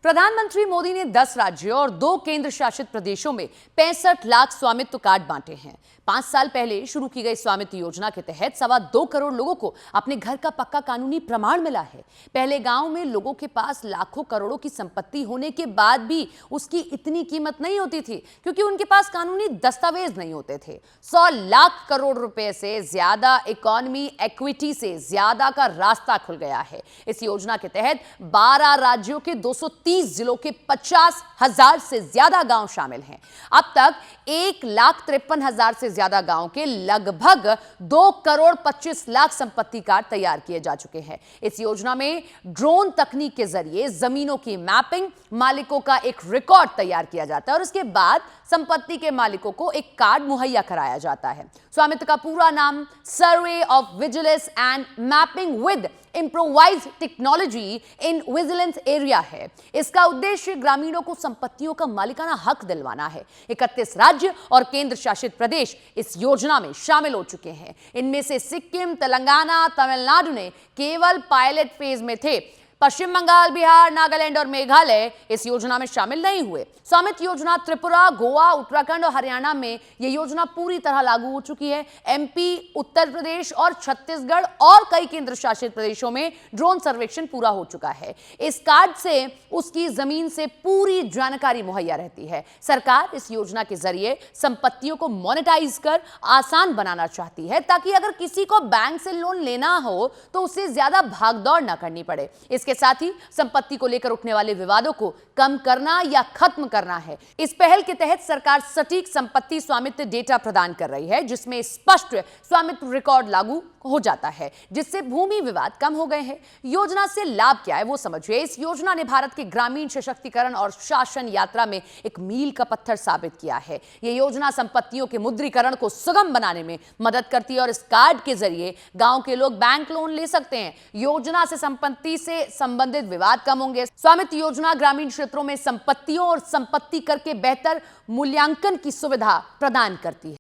प्रधानमंत्री मोदी ने 10 राज्यों और 2 केंद्र शासित प्रदेशों में 65 लाख स्वामित्व कार्ड बांटे हैं। 5 साल पहले शुरू की गई स्वामित्व योजना के तहत 2.25 करोड़ लोगों को अपने घर का पक्का कानूनी प्रमाण मिला है। पहले गांव में लोगों के पास लाखों करोड़ों की संपत्ति होने के बाद भी उसकी इतनी कीमत नहीं होती थी, क्योंकि उनके पास कानूनी दस्तावेज नहीं होते थे। 100 लाख करोड़ रुपए से ज्यादा इकोनॉमी इक्विटी से ज्यादा का रास्ता खुल गया है। इस योजना के तहत 12 राज्यों के 230 जिलों के 50,000 से ज्यादा गांव शामिल हैं। अब तक 1,53,000 से ज्यादा गांव के लगभग 2 करोड़ 25 लाख संपत्ति कार्ड तैयार किए जा चुके हैं। इस योजना में ड्रोन तकनीक के जरिए जमीनों की मैपिंग, मालिकों का एक रिकॉर्ड तैयार किया जाता है और उसके बाद संपत्ति के मालिकों को एक कार्ड मुहैया कराया जाता है। स्वामित्व का पूरा नाम survey of vigilance and mapping with improvised technology in vigilance area है। इसका उद्देश्य ग्रामीणों को संपत्तियों का मालिकाना हक दिलवाना है। 31 राज्य और केंद्र शासित प्रदेश इस योजना में शामिल हो चुके हैं। इनमें से सिक्किम, तेलंगाना, तमिलनाडु ने केवल पायलट फेज में थे। पश्चिम बंगाल, बिहार, नागालैंड और मेघालय इस योजना में शामिल नहीं हुए। स्वामित्व योजना त्रिपुरा, गोवा, उत्तराखंड और हरियाणा में यह योजना पूरी तरह लागू हो चुकी है। एमपी, उत्तर प्रदेश और छत्तीसगढ़ और कई केंद्र शासित प्रदेशों में ड्रोन सर्वेक्षण पूरा हो चुका है। इस कार्ड से उसकी जमीन से पूरी जानकारी मुहैया रहती है। सरकार इस योजना के जरिए संपत्तियों को मोनेटाइज कर आसान बनाना चाहती है, ताकि अगर किसी को बैंक से लोन लेना हो तो उसे ज्यादा भागदौड़ न करनी पड़े। इसके साथ ही संपत्ति को लेकर उठने वाले विवादों को कम करना या खत्म करना है। इस पहल के तहत सरकार सटीक संपत्ति स्वामित्व डेटा प्रदान कर रही है, जिसमें स्पष्ट स्वामित्व रिकॉर्ड लागू हो जाता है, जिससे भूमि विवाद कम हो गए हैं। योजना से लाभ क्या है वो समझिए। इस योजना ने भारत के ग्रामीण सशक्तिकरण और शासन यात्रा में एक मील का पत्थर साबित किया है। यह योजना संपत्तियों के मुद्रीकरण को सुगम बनाने में मदद करती है और इस कार्ड के जरिए गांव के लोग बैंक लोन ले सकते हैं। योजना से संपत्ति से संबंधित विवाद कम होंगे। स्वामित्व योजना ग्रामीण क्षेत्रों में संपत्तियों और संपत्ति कर के बेहतर मूल्यांकन की सुविधा प्रदान करती है।